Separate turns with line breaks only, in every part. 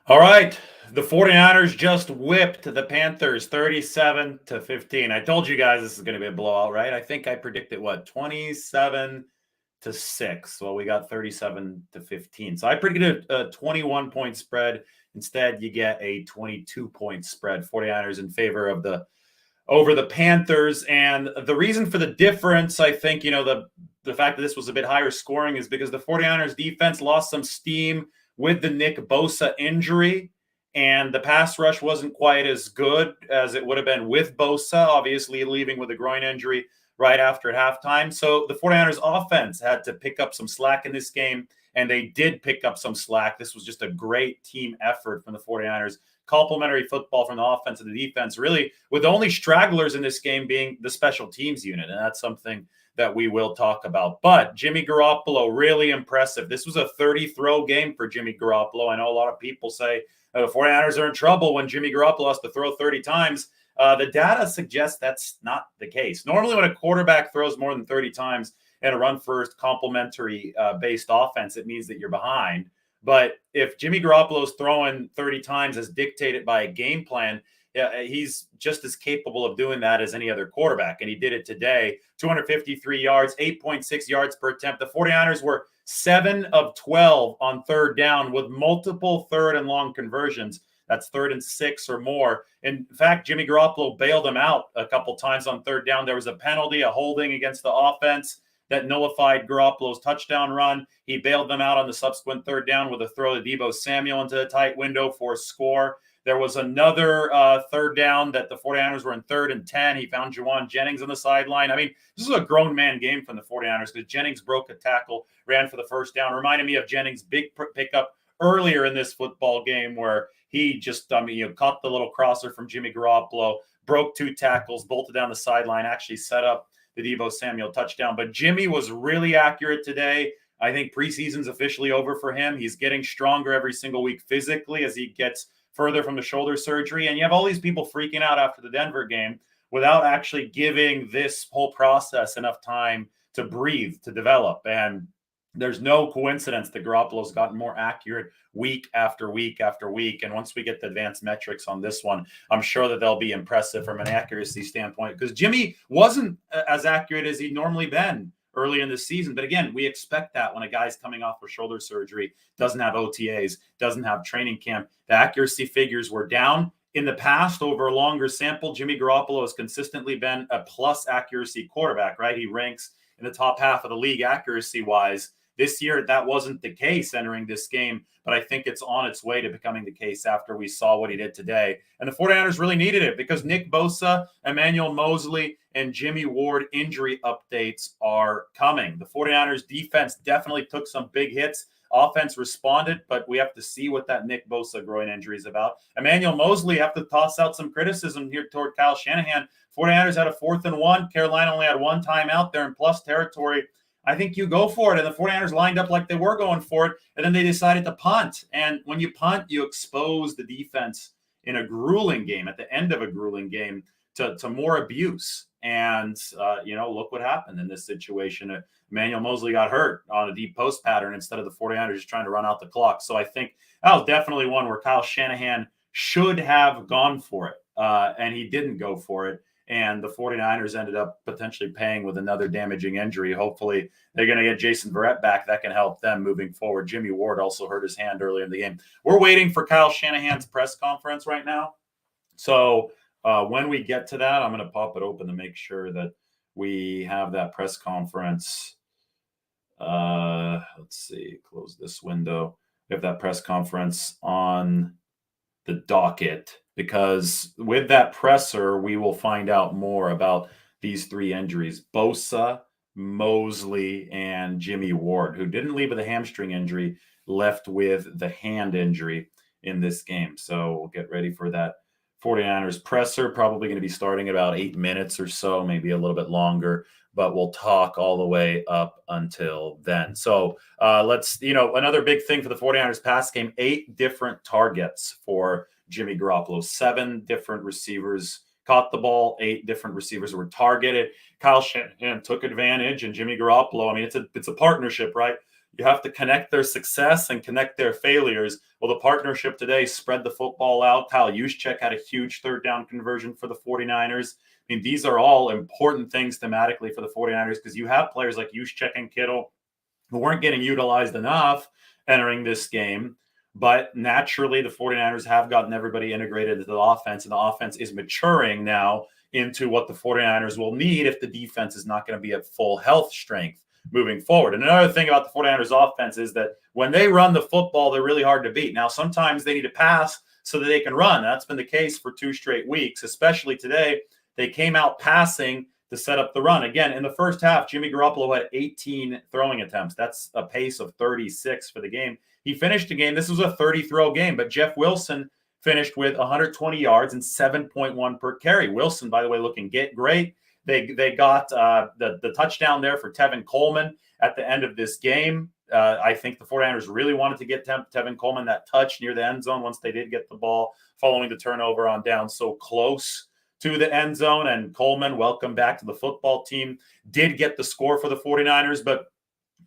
All right. The 49ers just whipped the Panthers 37-15. I told you guys this is going to be a blowout, right? I think I predicted 27-6. Well, we got 37-15. So I predicted a 21-point spread. Instead, you get a 22-point spread. 49ers in favor of the over the Panthers. And the reason for the difference, I think, the fact that this was a bit higher scoring is because the 49ers defense lost some steam with the Nick Bosa injury. And the pass rush wasn't quite as good as it would have been with Bosa, obviously leaving with a groin injury right after halftime. So the 49ers offense had to pick up some slack in this game, and they did pick up some slack. This was just a great team effort from the 49ers. Complementary football from the offense and the defense, really, with the only stragglers in this game being the special teams unit. And that's something that we will talk about. But Jimmy Garoppolo, really impressive. This was a 30-throw game for Jimmy Garoppolo. I know a lot of people say the 49ers are in trouble when Jimmy Garoppolo has to throw 30 times. The data suggests that's not the case. Normally, when a quarterback throws more than 30 times in a run-first, complementary-based offense, it means that you're behind. But if Jimmy Garoppolo's throwing 30 times as dictated by a game plan, he's just as capable of doing that as any other quarterback. And he did it today. 253 yards, 8.6 yards per attempt. The 49ers were 7 of 12 on third down with multiple third and long conversions. That's 3rd and 6 or more. In fact, Jimmy Garoppolo bailed them out a couple times on third down. There was a penalty, a holding against the offense that nullified Garoppolo's touchdown run. He bailed them out on the subsequent third down with a throw to Deebo Samuel into the tight window for a score. There was another third down that the 49ers were in 3rd and 10. He found Juwan Jennings on the sideline. I mean, this is a grown man game from the 49ers because Jennings broke a tackle, ran for the first down. Reminded me of Jennings' big pickup earlier in this football game where he just, caught the little crosser from Jimmy Garoppolo, broke 2 tackles, bolted down the sideline, actually set up the Deebo Samuel touchdown. But Jimmy was really accurate today. I think preseason's officially over for him. He's getting stronger every single week physically as he gets further from the shoulder surgery. And you have all these people freaking out after the Denver game without actually giving this whole process enough time to breathe, to develop. And there's no coincidence that Garoppolo's gotten more accurate week after week after week. And once we get the advanced metrics on this one, I'm sure that they'll be impressive from an accuracy standpoint because Jimmy wasn't as accurate as he'd normally been early in the season. But again, we expect that when a guy's coming off of shoulder surgery, doesn't have OTAs, doesn't have training camp. The accuracy figures were down. In the past, over a longer sample, Jimmy Garoppolo has consistently been a plus accuracy quarterback, right? He ranks in the top half of the league accuracy-wise. This year, that wasn't the case entering this game, but I think it's on its way to becoming the case after we saw what he did today. And the 49ers really needed it because Nick Bosa, Emmanuel Moseley, and Jimmy Ward injury updates are coming. The 49ers defense definitely took some big hits. Offense responded, but we have to see what that Nick Bosa groin injury is about. Emmanuel Moseley, have to toss out some criticism here toward Kyle Shanahan. 49ers had a 4th and 1. Carolina only had 1 timeout. They're in plus territory. I think you go for it. And the 49ers lined up like they were going for it, and then they decided to punt. And when you punt, you expose the defense in a grueling game, at the end of a grueling game, to more abuse. And, look what happened in this situation. Emmanuel Moseley got hurt on a deep post pattern instead of the 49ers just trying to run out the clock. So I think that was definitely one where Kyle Shanahan should have gone for it, and he didn't go for it. And the 49ers ended up potentially paying with another damaging injury. Hopefully, they're going to get Jason Verrett back. That can help them moving forward. Jimmy Ward also hurt his hand earlier in the game. We're waiting for Kyle Shanahan's press conference right now. So when we get to that, I'm going to pop it open to make sure that we have that press conference. Let's see, close this window. We have that press conference on the docket, because with that presser, we will find out more about these 3 injuries: Bosa, Moseley, and Jimmy Ward, who didn't leave with a hamstring injury, left with the hand injury in this game. So we'll get ready for that 49ers presser, probably going to be starting about 8 minutes or so, maybe a little bit longer, but we'll talk all the way up until then. So another big thing for the 49ers pass game, 8 different targets for Jimmy Garoppolo. 7 different receivers caught the ball. 8 different receivers were targeted. Kyle Shanahan took advantage, and Jimmy Garoppolo, I mean, it's a partnership, right? You have to connect their success and connect their failures. Well, the partnership today spread the football out. Kyle Juszczyk had a huge third down conversion for the 49ers. I mean, these are all important things thematically for the 49ers because you have players like Juszczyk and Kittle who weren't getting utilized enough entering this game. But naturally, the 49ers have gotten everybody integrated into the offense, and the offense is maturing now into what the 49ers will need if the defense is not going to be at full health strength moving forward. And another thing about the 49ers offense is that when they run the football, they're really hard to beat. Now, sometimes they need to pass so that they can run. That's been the case for 2 straight weeks, especially today. They came out passing to set up the run. Again, in the first half, Jimmy Garoppolo had 18 throwing attempts. That's a pace of 36 for the game. He finished the game. This was a 30-throw game, but Jeff Wilson finished with 120 yards and 7.1 per carry. Wilson, by the way, looking great. They got the touchdown there for Tevin Coleman at the end of this game. I think the 49ers really wanted to get Tevin Coleman that touch near the end zone once they did get the ball following the turnover on down so close to the end zone. And Coleman, welcome back to the football team, did get the score for the 49ers. But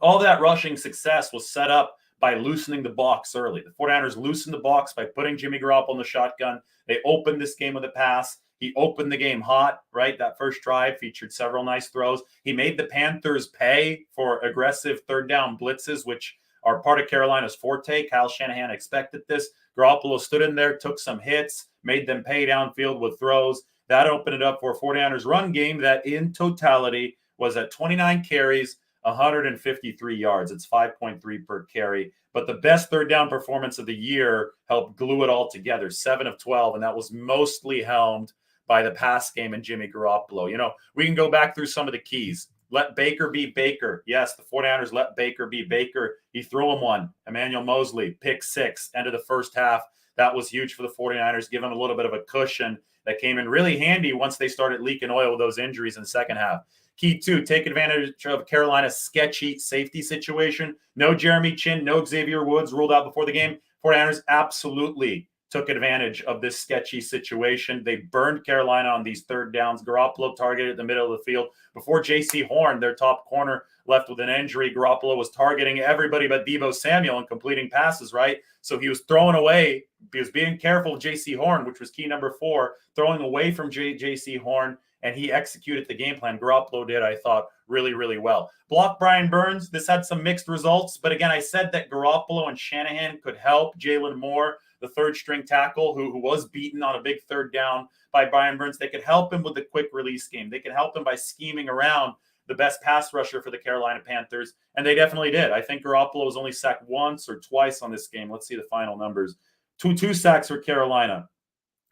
all that rushing success was set up by loosening the box early. The 49ers loosened the box by putting Jimmy Garoppolo in the shotgun. They opened this game with a pass. He opened the game hot, right? That first drive featured several nice throws. He made the Panthers pay for aggressive third down blitzes, which are part of Carolina's forte. Kyle Shanahan expected this. Garoppolo stood in there, took some hits, made them pay downfield with throws. That opened it up for a 49ers run game that in totality was at 29 carries, 153 yards. It's 5.3 per carry. But the best third down performance of the year helped glue it all together, 7 of 12, and that was mostly helmed by the pass game and Jimmy Garoppolo. You know, we can go back through some of the keys. Let Baker be Baker. Yes, the 49ers let Baker be Baker. He threw him one. Emmanuel Mosley, pick 6, end of the first half. That was huge for the 49ers, give them a little bit of a cushion that came in really handy once they started leaking oil with those injuries in the second half. Key 2, take advantage of Carolina's sketchy safety situation. No Jeremy Chin, no Xavier Woods ruled out before the game. 49ers absolutely took advantage of this sketchy situation. They burned Carolina on these third downs. Garoppolo targeted the middle of the field. Before J.C. Horn, their top corner, left with an injury, Garoppolo was targeting everybody but Deebo Samuel and completing passes, right? So he was throwing away. He was being careful of J.C. Horn, which was key number 4, throwing away from J.C. Horn, and he executed the game plan. Garoppolo did, I thought, really, really well. Block Brian Burns. This had some mixed results, but again, I said that Garoppolo and Shanahan could help Jalen Moore, the third-string tackle who was beaten on a big third down by Brian Burns. They could help him with the quick release game. They could help him by scheming around the best pass rusher for the Carolina Panthers, and they definitely did. I think Garoppolo was only sacked once or twice on this game. Let's see the final numbers. Two sacks for Carolina.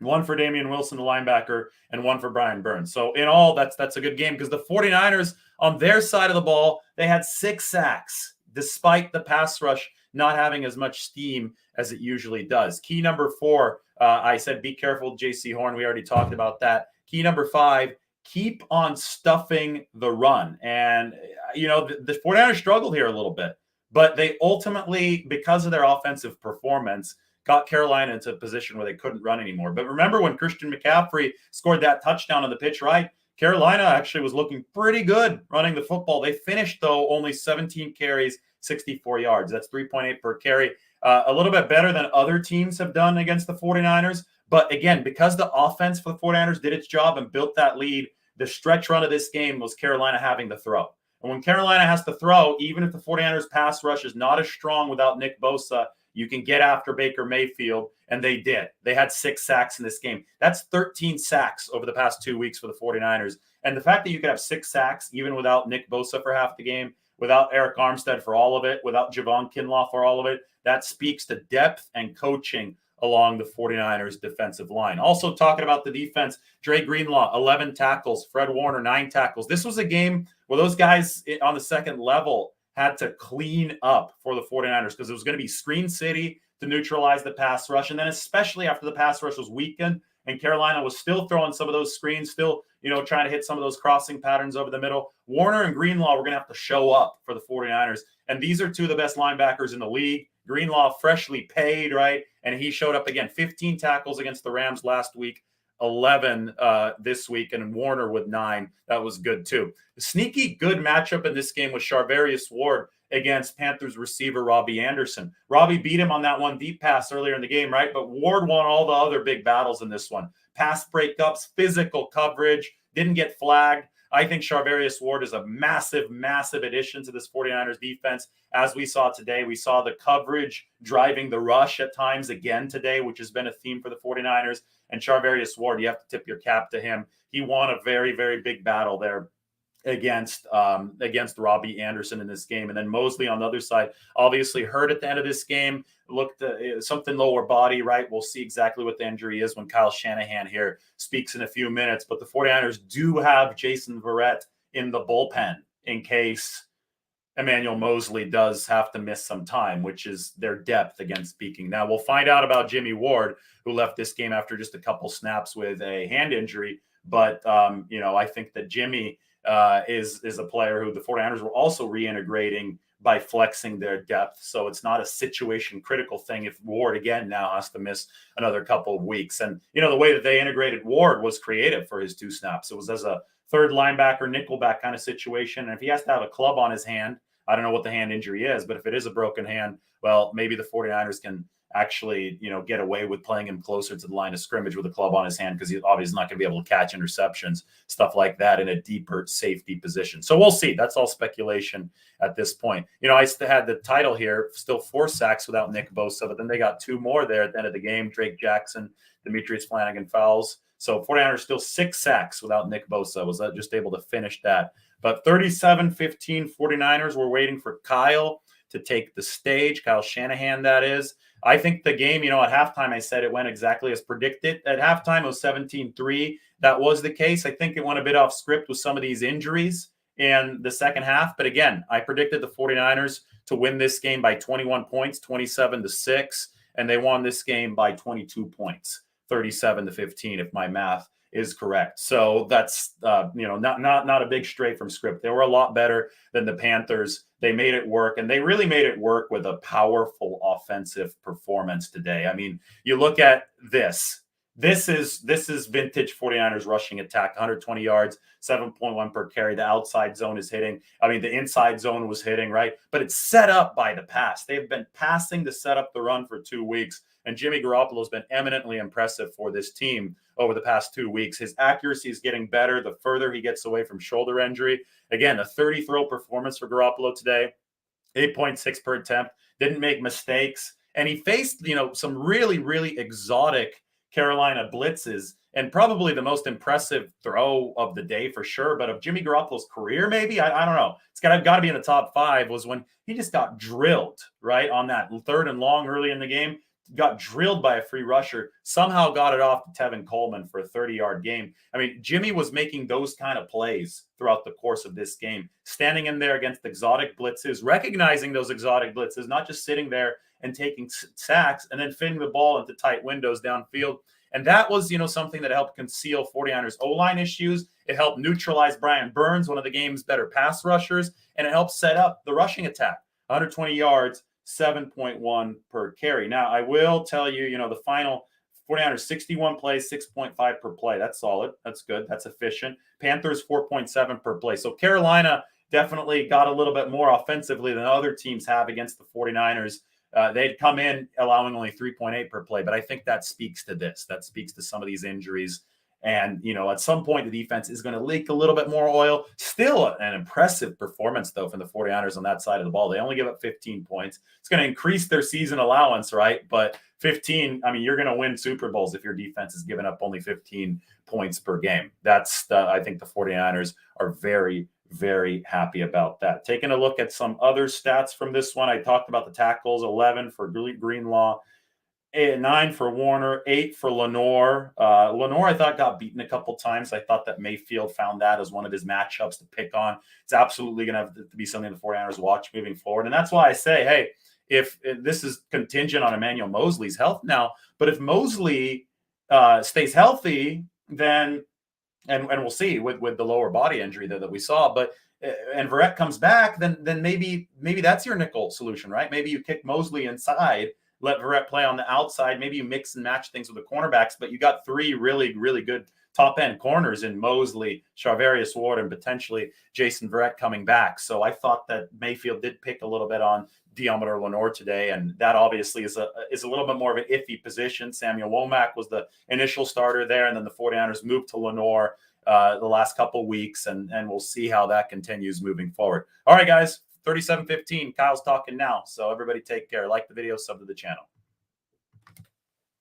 1 for Damian Wilson, the linebacker, and 1 for Brian Burns. So in all, that's a good game because the 49ers on their side of the ball, they had 6 sacks despite the pass rush not having as much steam as it usually does. Key number 4, I said be careful, J.C. Horn. We already talked about that. Key number 5, keep on stuffing the run. And, you know, the 49ers struggled here a little bit, but they ultimately, because of their offensive performance, got Carolina into a position where they couldn't run anymore. But remember when Christian McCaffrey scored that touchdown on the pitch right, Carolina actually was looking pretty good running the football. They finished, though, only 17 carries, 64 yards. That's 3.8 per carry. A little bit better than other teams have done against the 49ers. But again, because the offense for the 49ers did its job and built that lead, the stretch run of this game was Carolina having to throw. And when Carolina has to throw, even if the 49ers pass rush is not as strong without Nick Bosa, you can get after Baker Mayfield, and they did. They had 6 sacks in this game. That's 13 sacks over the past 2 weeks for the 49ers. And the fact that you could have 6 sacks even without Nick Bosa for half the game, without Eric Armstead for all of it, without Javon Kinlaw for all of it, that speaks to depth and coaching along the 49ers defensive line. Also talking about the defense, Dre Greenlaw, 11 tackles, Fred Warner, 9 tackles. This was a game where those guys on the second level had to clean up for the 49ers because it was going to be Screen City to neutralize the pass rush. And then especially after the pass rush was weakened and Carolina was still throwing some of those screens, still, you know, trying to hit some of those crossing patterns over the middle, Warner and Greenlaw were going to have to show up for the 49ers. And these are 2 of the best linebackers in the league. Greenlaw freshly paid, right? And he showed up again, 15 tackles against the Rams last week, 11 this week, and Warner with 9. That was good too. The sneaky good matchup in this game was Charvarius Ward against Panthers receiver Robbie Anderson. Robbie beat him on that one deep pass earlier in the game, right? But Ward won all the other big battles in this one. Pass breakups, physical coverage, didn't get flagged. I think Charvarius Ward is a massive, massive addition to this 49ers defense. As we saw today, we saw the coverage driving the rush at times again today, which has been a theme for the 49ers. And Charvarius Ward, you have to tip your cap to him. He won a very, very big battle there against Robbie Anderson in this game. And then Mosley on the other side, obviously hurt at the end of this game, looked something lower body, right? We'll see exactly what the injury is when Kyle Shanahan here speaks in a few minutes. But the 49ers do have Jason Verrett in the bullpen in case Emmanuel Mosley does have to miss some time, which is their depth against speaking. Now we'll find out about Jimmy Ward, who left this game after just a couple snaps with a hand injury. But, I think that Jimmy is a player who the 49ers were also reintegrating by flexing their depth. So it's not a situation critical thing if Ward again now has to miss another couple of weeks. And, the way that they integrated Ward was creative for his 2 snaps. It was as a third linebacker, nickelback kind of situation. And if he has to have a club on his hand, I don't know what the hand injury is, but if it is a broken hand, well, maybe the 49ers can actually, get away with playing him closer to the line of scrimmage with a club on his hand because he's obviously not going to be able to catch interceptions, stuff like that in a deeper safety position. So we'll see. That's all speculation at this point. I still had the title here, still 4 sacks without Nick Bosa, but then they got 2 more there at the end of the game. Drake Jackson, Demetrius Flanagan fouls. So 49ers still 6 sacks without Nick Bosa. Was just able to finish that. But 37-15 49ers, we're waiting for Kyle to take the stage. Kyle Shanahan, that is. I think the game, at halftime, I said it went exactly as predicted. At halftime, it was 17-3. That was the case. I think it went a bit off script with some of these injuries in the second half. But again, I predicted the 49ers to win this game by 21 points, 27-6. And they won this game by 22 points, 37-15, if my math is correct. So that's not a big stray from script. They were a lot better than the Panthers. They made it work, and they really made it work with a powerful offensive performance today. I mean, you look at this. This is vintage 49ers rushing attack, 120 yards, 7.1 per carry. The outside zone is hitting. I mean, the inside zone was hitting, right? But it's set up by the pass. They've been passing to set up the run for 2 weeks. And Jimmy Garoppolo has been eminently impressive for this team over the past 2 weeks. His accuracy is getting better the further he gets away from shoulder injury. Again, a 30-throw performance for Garoppolo today, 8.6 per attempt, didn't make mistakes. And he faced, some really, really exotic Carolina blitzes, and probably the most impressive throw of the day for sure, but of Jimmy Garoppolo's career, maybe, I don't know. It's got to be in the top 5, was when he just got drilled, right, on that 3rd and long early in the game. Got drilled by a free rusher, somehow got it off to Tevin Coleman for a 30-yard game. I mean, Jimmy was making those kind of plays throughout the course of this game, standing in there against exotic blitzes, recognizing those exotic blitzes, not just sitting there and taking sacks and then fitting the ball into tight windows downfield. And that was, something that helped conceal 49ers O-line issues. It helped neutralize Brian Burns, one of the game's better pass rushers, and it helped set up the rushing attack. 120 yards, 7.1 per carry. Now, I will tell you, the final 49ers, 61 plays, 6.5 per play. That's solid. That's good. That's efficient. Panthers, 4.7 per play. So Carolina definitely got a little bit more offensively than other teams have against the 49ers. They'd come in allowing only 3.8 per play, but I think that speaks to this. That speaks to some of these injuries. And, at some point, the defense is going to leak a little bit more oil. Still an impressive performance, though, from the 49ers on that side of the ball. They only give up 15 points. It's going to increase their season allowance, right? But 15, I mean, you're going to win Super Bowls if your defense is giving up only 15 points per game. I think the 49ers are very, very happy about that. Taking a look at some other stats from this one, I talked about the tackles, 11 for Greenlaw, 9 for Warner, 8 for Lenore. Lenore, I thought, got beaten a couple times. I thought that Mayfield found that as one of his matchups to pick on. It's absolutely going to have to be something the 49ers watch moving forward. And that's why I say, hey, if this is contingent on Emmanuel Mosley's health now, but if Mosley stays healthy, then and we'll see with the lower body injury that we saw, but and Verrett comes back, then maybe that's your nickel solution, right? Maybe you kick Mosley inside, let Verrett play on the outside. Maybe you mix and match things with the cornerbacks, but you got 3 really, really good top end corners in Mosley, Charvarius Ward, and potentially Jason Verrett coming back. So I thought that Mayfield did pick a little bit on Deommodore Lenoir today, and that obviously is a little bit more of an iffy position. Samuel Womack was the initial starter there, and then the 49ers moved to Lenoir the last couple weeks, and we'll see how that continues moving forward. All right, guys, 37-15. Kyle's talking now, so everybody take care. Like the video, sub to the channel.